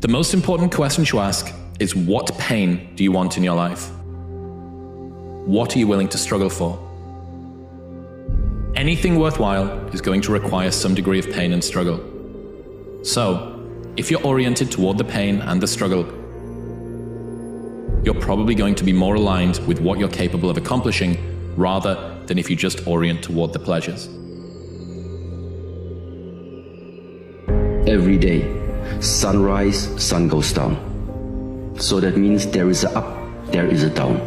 The most important question to ask is, what pain do you want in your life? What are you willing to struggle for? Anything worthwhile is going to require some degree of pain and struggle. So, if you're oriented toward the pain and the struggle, you're probably going to be more aligned with what you're capable of accomplishing rather than if you just orient toward the pleasures. Every day, sunrise, sun goes down. So that means there is a up, there is a down.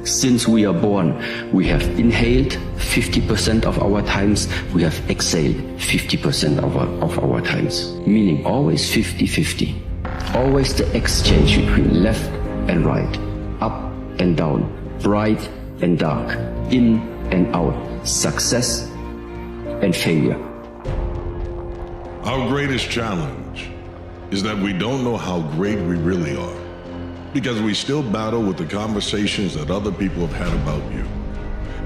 Since we are born, we have inhaled 50% of our times, we have exhaled 50% of our times. Meaning always 50-50. Always the exchange between left and right, up and down, bright and dark, in and out, success and failure. Our greatest challenge is that we don't know how great we really are, because we still battle with the conversations that other people have had about you.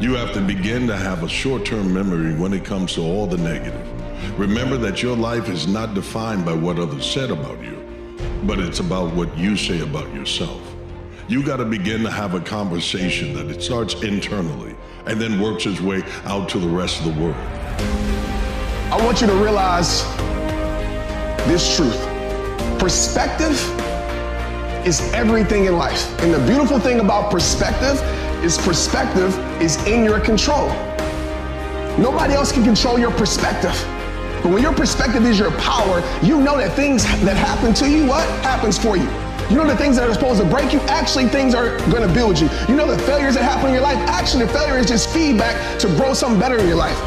You have to begin to have a short-term memory when it comes to all the negative. Remember that your life is not defined by what others said about you, but it's about what you say about yourself. You got to begin to have a conversation that it starts internally and then works its way out to the rest of the world. I want you to realize this truth. Perspective is everything in life. And the beautiful thing about perspective is in your control. Nobody else can control your perspective. But when your perspective is your power, you know that things that happen to you, what happens for you? You know the things that are supposed to break you, actually things are gonna build you. You know the failures that happen in your life, actually the failure is just feedback to grow something better in your life.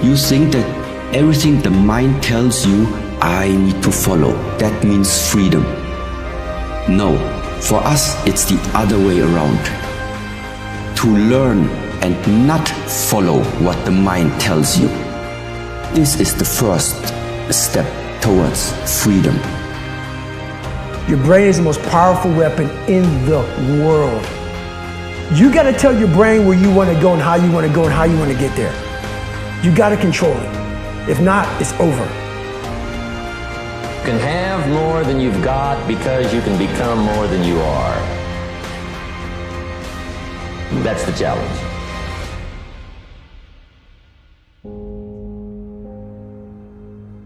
You think that everything the mind tells you, I need to follow. That means freedom. No, for us it's the other way around. To learn and not follow what the mind tells you. This is the first step towards freedom. Your brain is the most powerful weapon in the world. You gotta tell your brain where you wanna go and how you wanna go and how you wanna get there. You gotta control it. If not, it's over. You can have more than you've got because you can become more than you are. That's the challenge.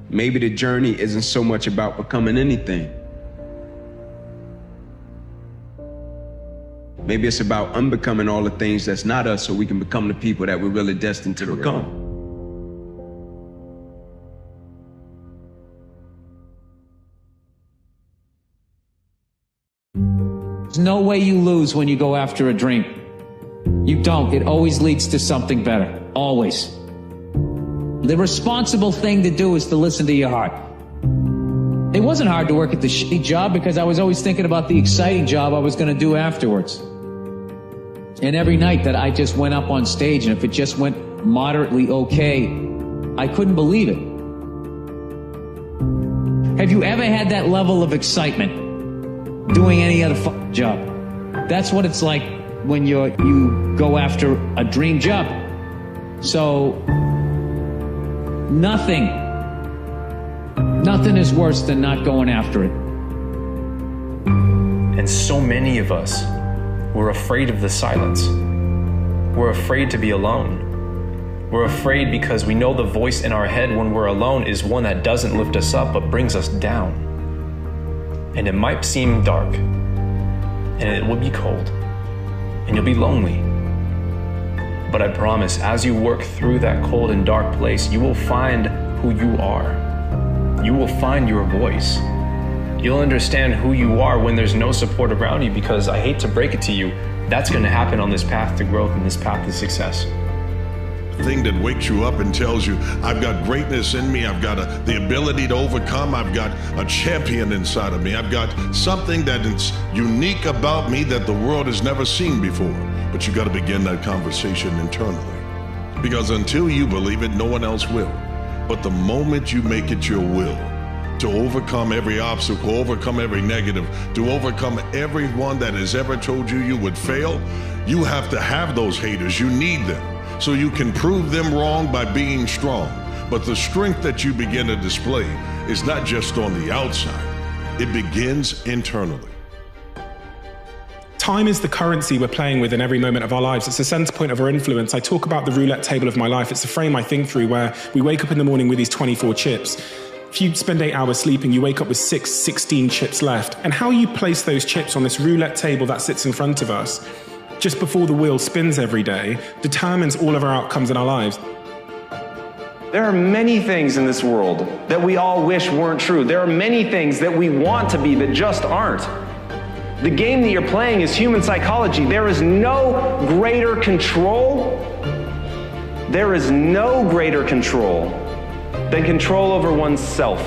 Maybe the journey isn't so much about becoming anything. Maybe it's about unbecoming all the things that's not us so we can become the people that we're really destined to become. There's no way you lose when you go after a dream. You don't. It always leads to something better. Always. The responsible thing to do is to listen to your heart. It wasn't hard to work at the shitty job because I was always thinking about the exciting job I was going to do afterwards. And every night that I just went up on stage, and if it just went moderately okay, I couldn't believe it. Have you ever had that level of excitement doing any other job? That's what it's like when you go after a dream job. So nothing is worse than not going after it. And so many of us, we're afraid of the silence. We're afraid to be alone. We're afraid because we know the voice in our head when we're alone is one that doesn't lift us up but brings us down. And it might seem dark, and it will be cold, and you'll be lonely. But I promise, as you work through that cold and dark place, you will find who you are. You will find your voice. You'll understand who you are when there's no support around you, because I hate to break it to you, that's going to happen on this path to growth and this path to success. The thing that wakes you up and tells you, I've got greatness in me, I've got the ability to overcome, I've got a champion inside of me, I've got something that is unique about me that the world has never seen before. But you got to begin that conversation internally. Because until you believe it, no one else will. But the moment you make it your will to overcome every obstacle, overcome every negative, to overcome everyone that has ever told you you would fail, you have to have those haters. You need them so you can prove them wrong by being strong. But the strength that you begin to display is not just on the outside. It begins internally. Time is the currency we're playing with in every moment of our lives. It's the center point of our influence. I talk about the roulette table of my life. It's the frame I think through where we wake up in the morning with these 24 chips. If you spend 8 hours sleeping, you wake up with 16 chips left. And how you place those chips on this roulette table that sits in front of us, just before the wheel spins every day, determines all of our outcomes in our lives. There are many things in this world that we all wish weren't true. There are many things that we want to be that just aren't. The game that you're playing is human psychology. There is no greater control. There is no greater control than control over oneself.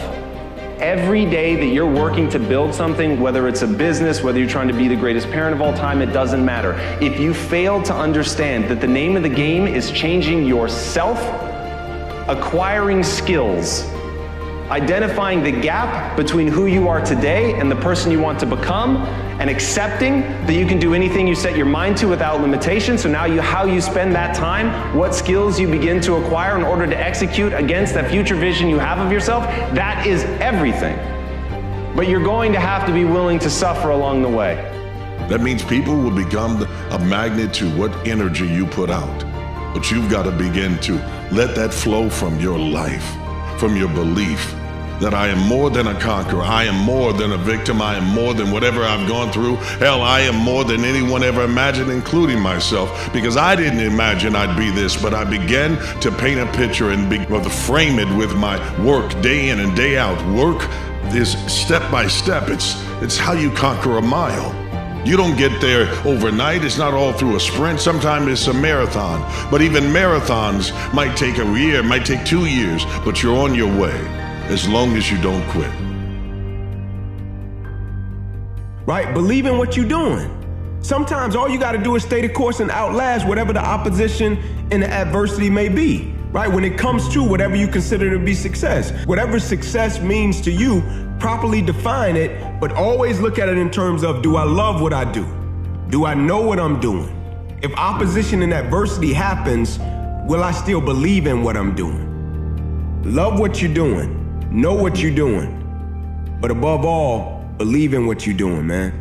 Every day that you're working to build something, whether it's a business, whether you're trying to be the greatest parent of all time, it doesn't matter. If you fail to understand that the name of the game is changing yourself, acquiring skills, identifying the gap between who you are today and the person you want to become, and accepting that you can do anything you set your mind to without limitation. So now how you spend that time, what skills you begin to acquire in order to execute against that future vision you have of yourself, that is everything. But you're going to have to be willing to suffer along the way. That means people will become a magnet to what energy you put out. But you've got to begin to let that flow from your life, from your belief that I am more than a conqueror. I am more than a victim. I am more than whatever I've gone through. Hell, I am more than anyone ever imagined, including myself, because I didn't imagine I'd be this, but I began to paint a picture and frame it with my work day in and day out. Work is step by step. It's how you conquer a mile. You don't get there overnight. It's not all through a sprint. Sometimes it's a marathon. But even marathons might take a year, might take 2 years, but you're on your way as long as you don't quit. Right? Believe in what you're doing. Sometimes all you got to do is stay the course and outlast whatever the opposition and the adversity may be. Right? When it comes to whatever you consider to be success, whatever success means to you, properly define it, but always look at it in terms of, do I love what I do? Do I know what I'm doing? If opposition and adversity happens, will I still believe in what I'm doing? Love what you're doing. Know what you're doing. But above all, believe in what you're doing, man.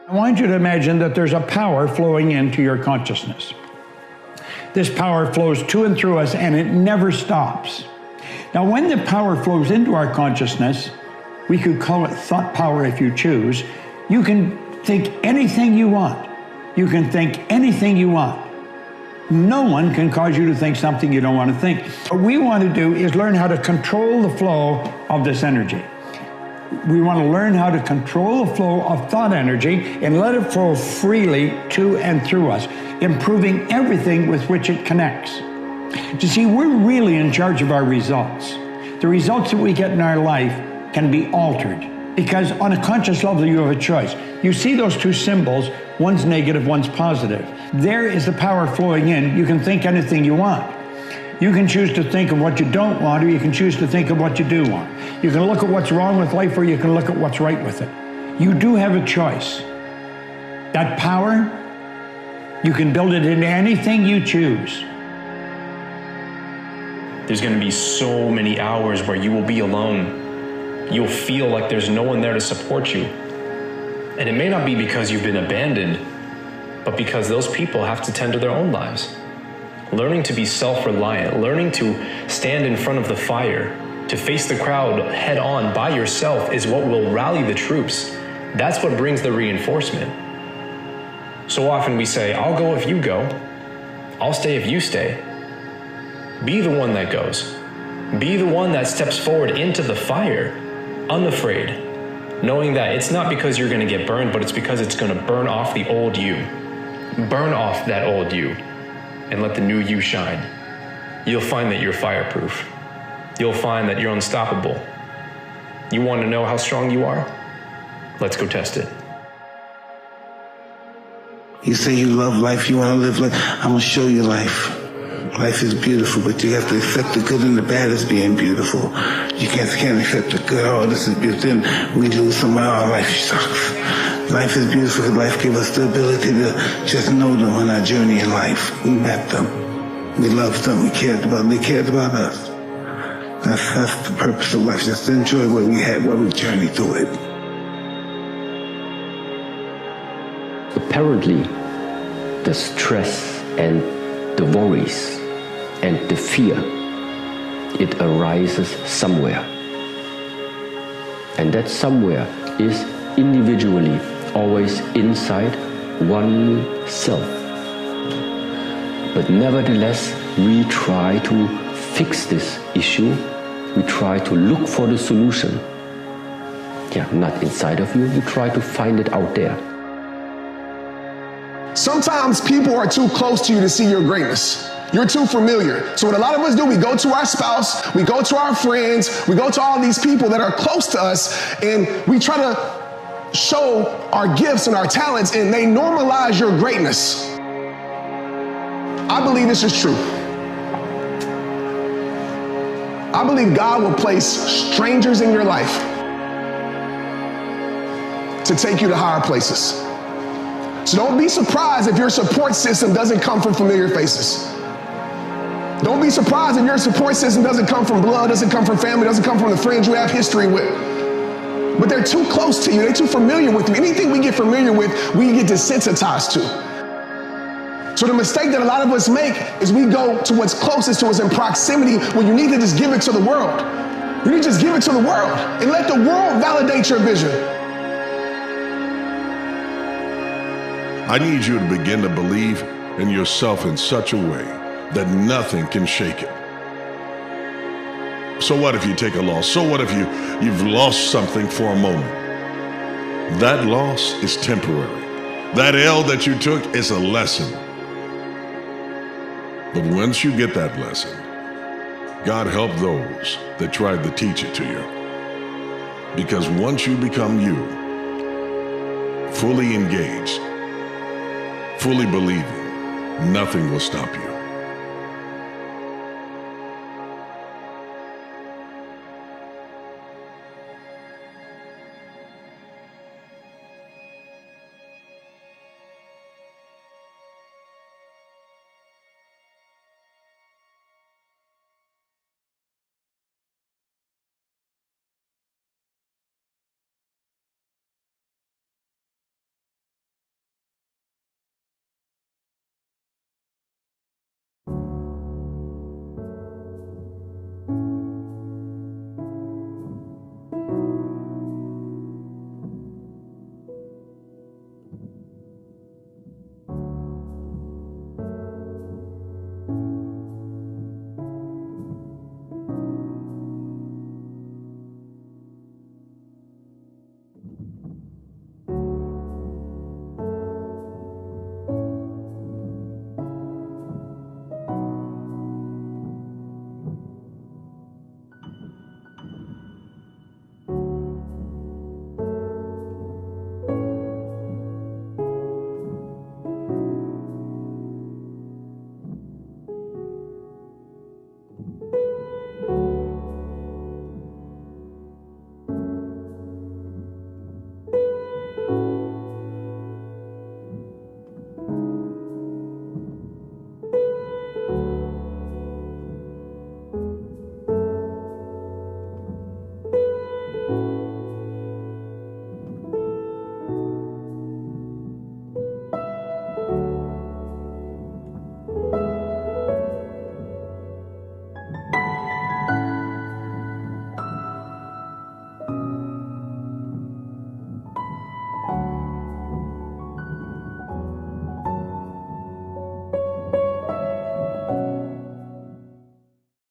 I want you to imagine that there's a power flowing into your consciousness. This power flows to and through us, and it never stops. Now, when the power flows into our consciousness, we could call it thought power if you choose. You can think anything you want. You can think anything you want. No one can cause you to think something you don't want to think. What we want to do is learn how to control the flow of this energy. We want to learn how to control the flow of thought energy and let it flow freely to and through us, improving everything with which it connects. You see, we're really in charge of our results. The results that we get in our life can be altered because on a conscious level, you have a choice. You see those two symbols, one's negative, one's positive. There is the power flowing in. You can think anything you want. You can choose to think of what you don't want, or you can choose to think of what you do want. You can look at what's wrong with life, or you can look at what's right with it. You do have a choice. That power, you can build it into anything you choose. There's going to be so many hours where you will be alone. You'll feel like there's no one there to support you. And it may not be because you've been abandoned, but because those people have to tend to their own lives. Learning to be self-reliant, learning to stand in front of the fire, to face the crowd head on by yourself is what will rally the troops. That's what brings the reinforcement. So often we say, I'll go if you go. I'll stay if you stay. Be the one that goes. Be the one that steps forward into the fire, unafraid, knowing that it's not because you're going to get burned, but it's because it's going to burn off the old you. Burn off that old you and let the new you shine. You'll find that you're fireproof. You'll find that you're unstoppable. You want to know how strong you are? Let's go test it. You say you love life, you want to live life. I'm going to show you life. Life is beautiful, but you have to accept the good and the bad as being beautiful. You can't accept the good, oh, this is beautiful. Then we lose someone, oh, life sucks. Life is beautiful because life gives us the ability to just know them on our journey in life. We met them. We loved them. We cared about them. They cared about us. That's the purpose of life. Just enjoy what we had while we journeyed through it. Apparently, the stress and the worries and the fear, it arises somewhere. And that somewhere is individually always inside oneself. But nevertheless, we try to fix this issue. We try to look for the solution. Yeah, not inside of you. You try to find it out there. Sometimes people are too close to you to see your greatness. You're too familiar. So what a lot of us do, we go to our spouse, we go to our friends, we go to all these people that are close to us, and we try to show our gifts and our talents, and they normalize your greatness. I believe this is true. I believe God will place strangers in your life to take you to higher places. So don't be surprised if your support system doesn't come from familiar faces. Don't be surprised if your support system doesn't come from blood, doesn't come from family, doesn't come from the friends you have history with. But they're too close to you. They're too familiar with you. Anything we get familiar with, we get desensitized to. So the mistake that a lot of us make is we go to what's closest to us in proximity when you need to just give it to the world. You need to just give it to the world and let the world validate your vision. I need you to begin to believe in yourself in such a way that nothing can shake it. So what if you take a loss? So what if you've lost something for a moment? That loss is temporary. That L that you took is a lesson. But once you get that lesson, God help those that tried to teach it to you. Because once you become you, fully engaged, fully believing, nothing will stop you.